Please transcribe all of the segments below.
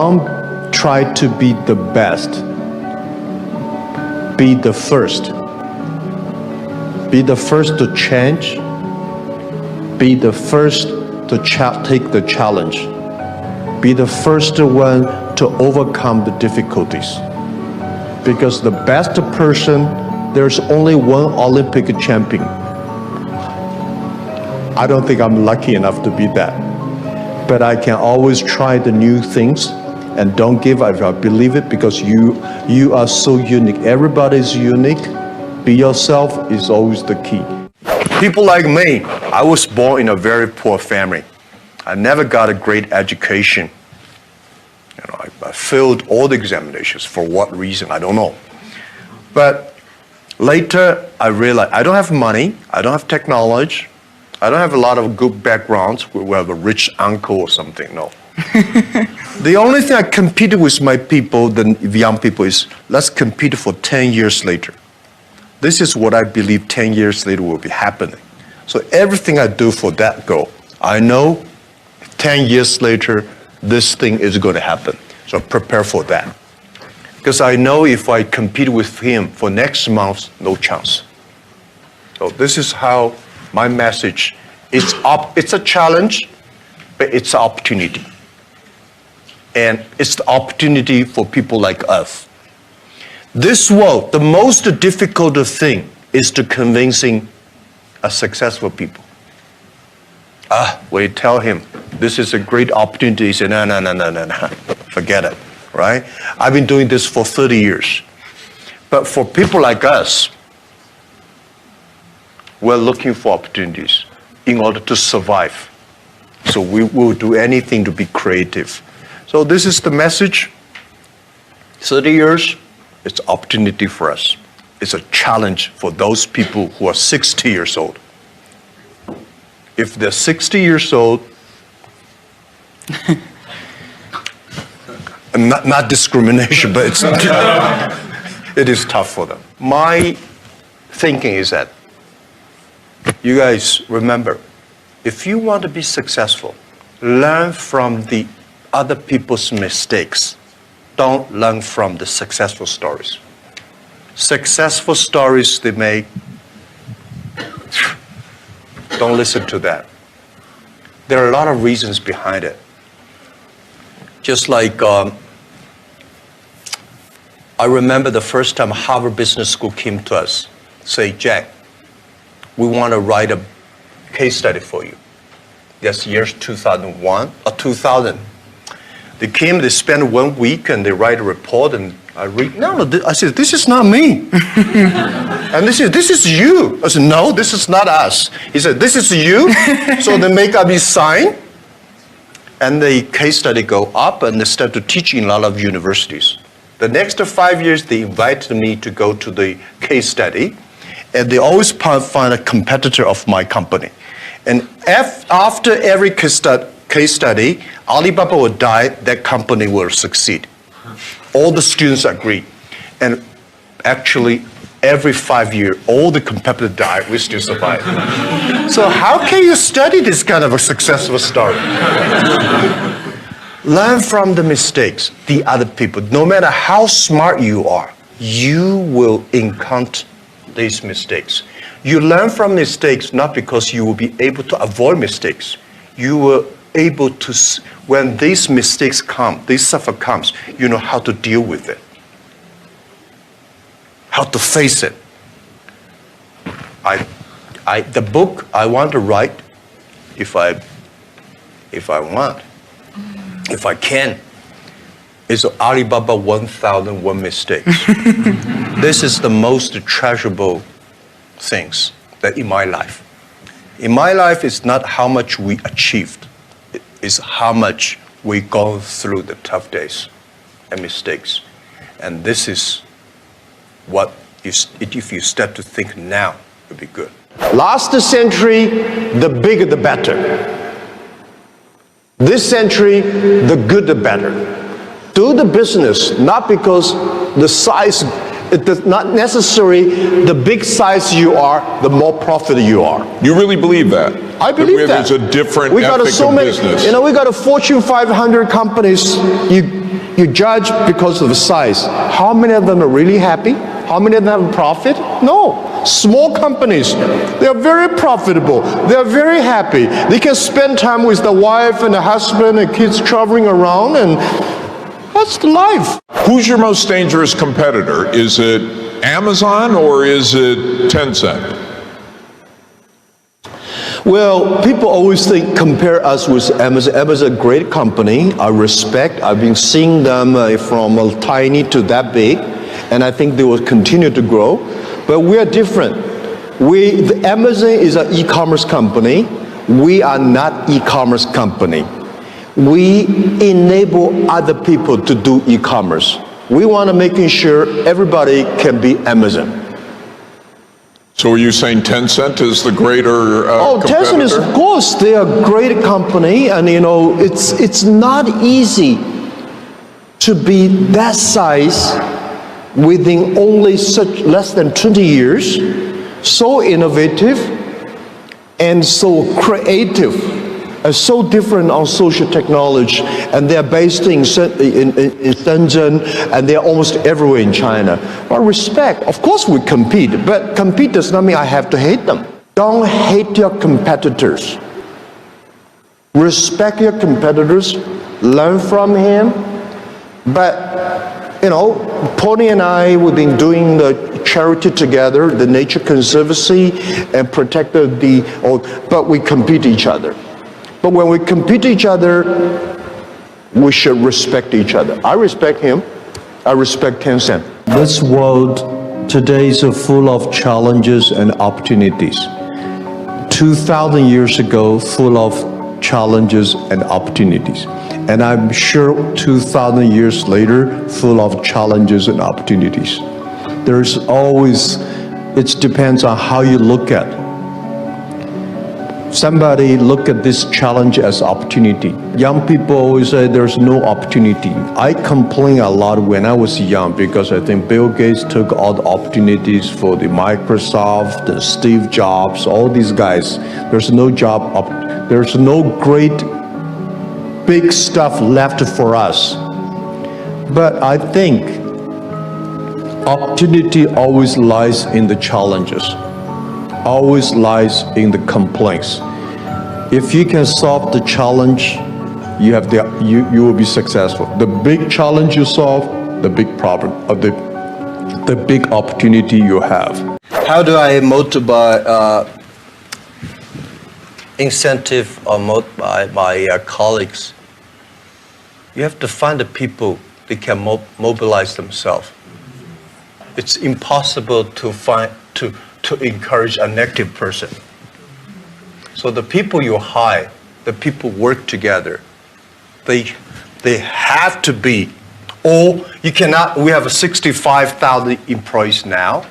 Don't try to be the best. Be the first. Be the first to change. Be the first to take the challenge. Be the first one to overcome the difficulties. Because the best person, there's only one Olympic champion. I don't think I'm lucky enough to be that. But I can always try the new things and don't give up if I believe it, because you are so unique. Everybody is unique. Be yourself is always the key. People like me, I was born in a very poor family. I never got a great education. I failed all the examinations. For what reason, I don't know. But later, I realized I don't have money, I don't have technology, I don't have a lot of good backgrounds. We have a rich uncle or something, no. The only thing I competed with my people, the young people, is let's compete for 10 years later. This is what I believe 10 years later will be happening. So everything I do for that goal, I know 10 years later, this thing is going to happen. So prepare for that. Because I know if I compete with him for next month, no chance. So this is how my message is. It's a challenge, but it's an opportunity. And it's the opportunity for people like us. This world, the most difficult thing is to convincing a successful people. When you tell him, this is a great opportunity, he said, no, forget it, right? I've been doing this for 30 years. But for people like us, we're looking for opportunities in order to survive. So we will do anything to be creative. So this is the message. 30 years, it's an opportunity for us. It's a challenge for those people who are 60 years old. If they're 60 years old, not discrimination, but it is tough for them. My thinking is that, you guys remember, if you want to be successful, learn from the other people's mistakes. Don't learn from the successful stories. Successful stories they make, don't listen to that. There are a lot of reasons behind it. Just like, I remember the first time Harvard Business School came to us, say, Jack, we want to write a case study for you. That's years 2001 or 2000. They came, they spent 1 week and they write a report and I read, I said, this is not me. And they said, this is you. I said, no, this is not us. He said, this is you. So they make up his sign and the case study go up and they start to teach in a lot of universities. The next 5 years, they invited me to go to the case study and they always find a competitor of my company. And after every case study, Alibaba will die, that company will succeed. All the students agree. And actually, every 5 years, all the competitors die, we still survive. So how can you study this kind of a successful story? Learn from the mistakes, the other people. No matter how smart you are, you will encounter these mistakes. You learn from mistakes not because you will be able to avoid mistakes. You will able to, when these mistakes come, this suffer comes, you know how to deal with it, how to face it. The book I want to write, if I can, is Alibaba 1001 Mistakes. This is the most treasurable things that in my life. In my life, it's not how much we achieved. Is how much we go through the tough days and mistakes. And this is what, if you start to think now, it'll be good. Last century, the bigger the better. This century, the good the better. Do the business, not because the size It does not necessarily the big size you are, the more profit you are. You really believe that? I believe that. There's a different we got ethic so of many, business. You know, we got a Fortune 500 companies. You judge because of the size. How many of them are really happy? How many of them have profit? No. Small companies, they are very profitable. They are very happy. They can spend time with the wife and the husband and kids traveling around, and that's the life. Who's your most dangerous competitor? Is it Amazon or is it Tencent? Well, people always compare us with Amazon. Amazon is a great company. I respect. I've been seeing them from tiny to that big, and I think they will continue to grow. But we are different. Amazon is an e-commerce company. We are not e-commerce company. We enable other people to do e-commerce. We want to making sure everybody can be Amazon. So are you saying Tencent is the greater competitor? Tencent is, of course, they are a great company, and you know, it's not easy to be that size within only less than 20 years, so innovative and so creative, and so different on social technology, and they're based in Shenzhen, and they're almost everywhere in China. Well, respect, of course we compete, but compete does not mean I have to hate them. Don't hate your competitors. Respect your competitors, learn from him, but you know, Pony and I, we've been doing the charity together, the Nature Conservancy, and but we compete each other. But when we compete each other, we should respect each other. I respect him. I respect Tencent. This world today is full of challenges and opportunities. 2,000 years ago, full of challenges and opportunities. And I'm sure 2,000 years later, full of challenges and opportunities. There's always, it depends on how you look at it. Somebody look at this challenge as opportunity. Young people always say there's no opportunity. I complained a lot when I was young because I think Bill Gates took all the opportunities for the Microsoft, the Steve Jobs, all these guys. There's no job, there's no great big stuff left for us. But I think opportunity always lies in the challenges, always lies in the complaints. If you can solve the challenge, you will be successful. The big challenge you solve, the big problem, the big opportunity you have. How do I motivate, incentive or motivate my colleagues? You have to find the people that can mobilize themselves. It's impossible to encourage a negative person. So the people you hire, the people work together. They have to be, or you cannot, we have 65,000 employees now.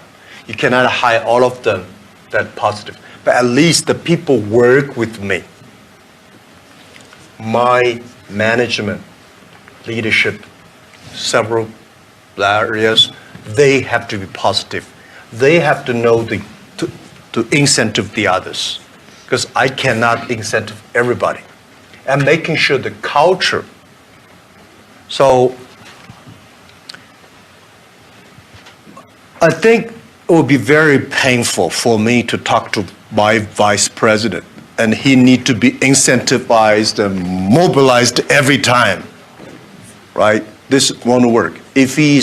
You cannot hire all of them that positive, but at least the people work with me. My management, leadership, several areas, they have to be positive. They have to know to incentive the others, because I cannot incentive everybody. And making sure the culture. So I think it would be very painful for me to talk to my vice president, and he need to be incentivized and mobilized every time, right? This won't work. If he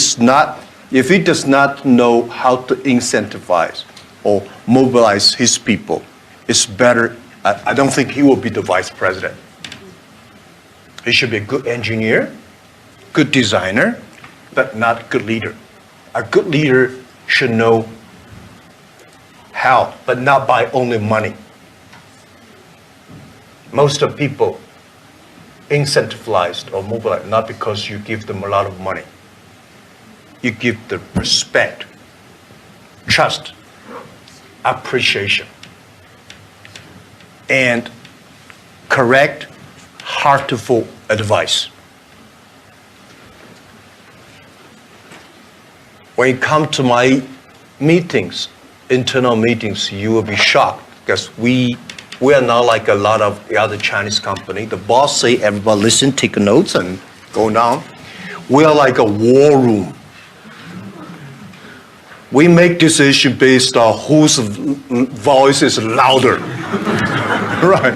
does not know how to incentivize or mobilize his people, it's better. I don't think he will be the vice president. He should be a good engineer, good designer, but not good leader. A good leader should know how, but not by only money. Most of people incentivized or mobilized not because you give them a lot of money. You give the respect, trust, appreciation, and correct, heartful advice. when you come to my meetings, internal meetings, you will be shocked because we are not like a lot of the other Chinese company. The boss say, everybody listen, take notes and go down. We are like a war room. We make decisions based on whose voice is louder. Right.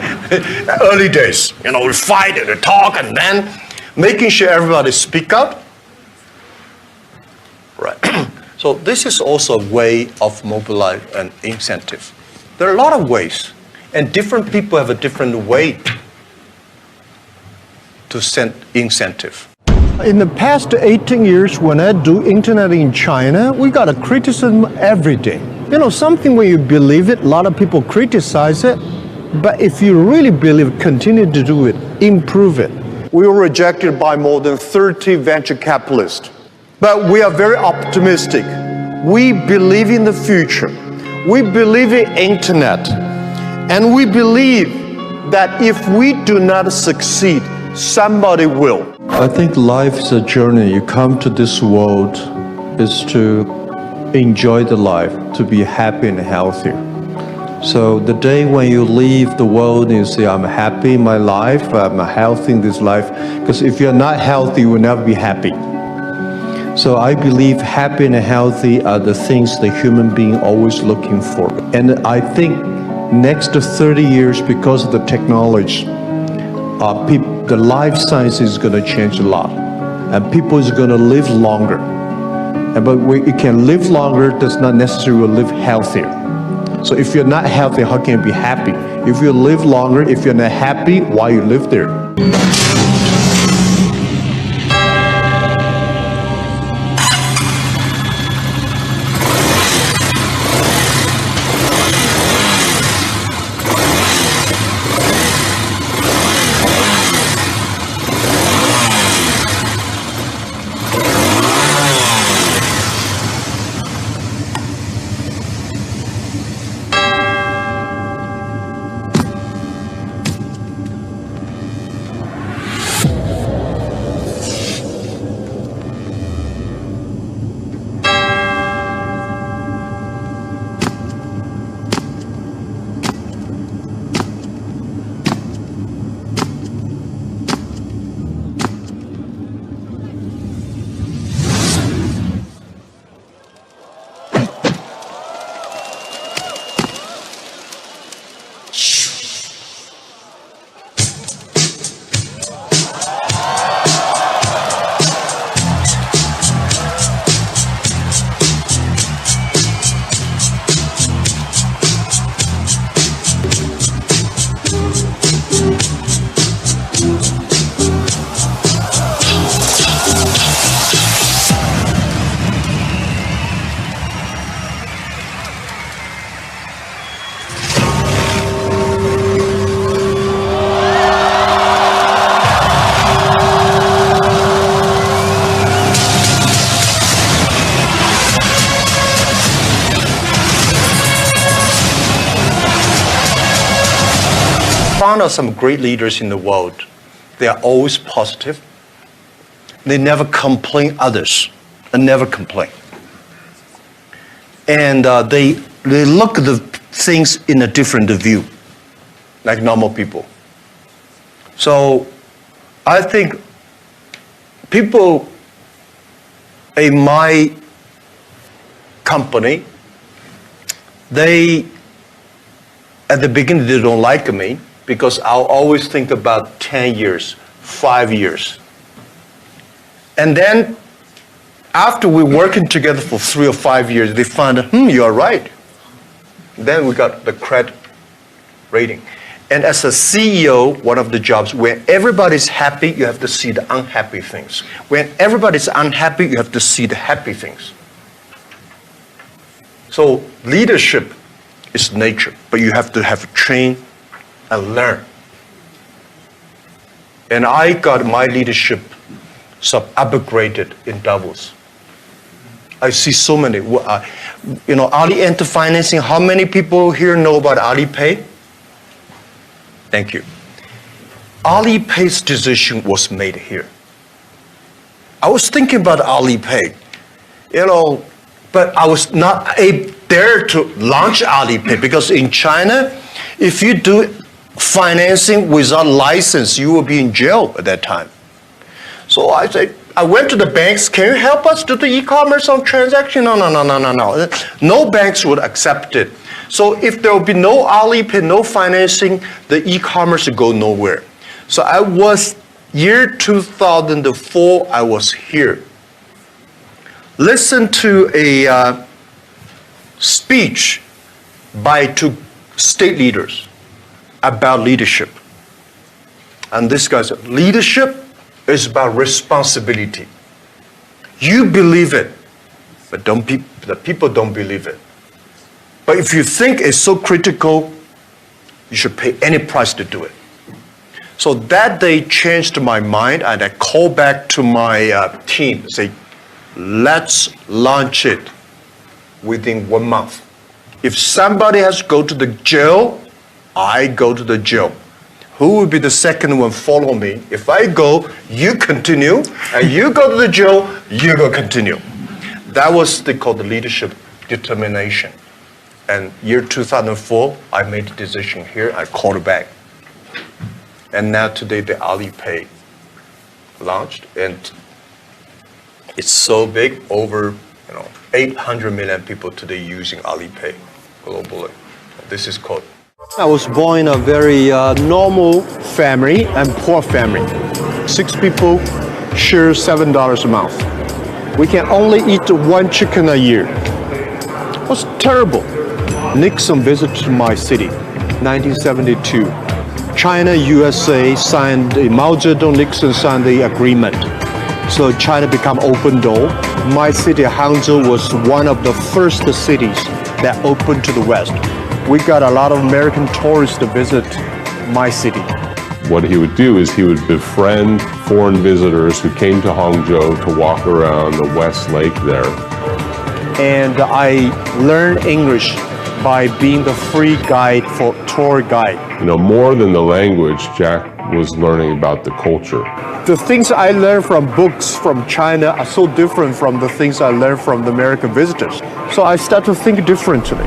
Early days, we fight and talk, and then making sure everybody speak up. Right. So this is also a way of mobilize and incentive. There are a lot of ways, and different people have a different way to send incentive. In the past 18 years, when I do internet in China, we got a criticism every day. Something when you believe it, a lot of people criticize it. But if you really believe, continue to do it, improve it. We were rejected by more than 30 venture capitalists. But we are very optimistic. We believe in the future. We believe in internet. And we believe that if we do not succeed, somebody will. I think life is a journey. You come to this world is to enjoy the life, to be happy and healthy. So the day when you leave the world and you say, I'm happy in my life, I'm healthy in this life, because if you're not healthy, you will never be happy. So I believe happy and healthy are the things the human being always looking for. And I think next to 30 years, because of the technology, the life science is going to change a lot. And people is going to live longer. But you can live longer, does not necessarily live healthier. So if you're not healthy, how can you be happy? If you live longer, if you're not happy, why you live there? Found out some great leaders in the world. They are always positive. They never complain others, and never complain. And they look at the things in a different view, like normal people. So I think people in my company, at the beginning, they don't like me because I'll always think about 10 years, 5 years. And then after we're working together for 3 or 5 years, they find, you are right. Then we got the credit rating. And as a CEO, one of the jobs, when everybody's happy, you have to see the unhappy things. When everybody's unhappy, you have to see the happy things. So leadership is nature, but you have to train and learn. And I got my leadership upgraded in Davos. I see so many. Ali Financing, how many people here know about Alipay? Thank you. Alipay's decision was made here. I was thinking about Alipay. but I was not there to launch Alipay because in China, if you do financing without license, you will be in jail at that time. So I went to the banks, can you help us do the e-commerce on transaction? No. No banks would accept it. So if there will be no Alipay, no financing, the e-commerce will go nowhere. So year 2004, I was here. Listen to a speech by 2 state leaders about leadership. And this guy said, leadership is about responsibility. You believe it, but the people don't believe it. But if you think it's so critical, you should pay any price to do it. So that day changed my mind, and I called back to my team, say, let's launch it within 1 month. If somebody has to go to the jail, I go to the jail. Who will be the second one follow me? If I go, you continue, and you go to the jail, you go continue. That was called the leadership determination. And year 2004, I made the decision here, I called back. And now today the Alipay launched, and it's so big, over 800 million people today using Alipay globally. This is called. I was born in a very normal family and poor family. 6 people share $7 a month. We can only eat 1 chicken a year. It was terrible. Nixon visited my city, 1972. China, USA signed, Mao Zedong, Nixon signed the agreement. So China became open door. My city, Hangzhou, was one of the first cities that opened to the West. We got a lot of American tourists to visit my city. What he would do is he would befriend foreign visitors who came to Hangzhou to walk around the West Lake there. And I learned English by being the free guide for tour guide. More than the language, Jack was learning about the culture. The things I learned from books from China are so different from the things I learned from the American visitors. So I started to think differently.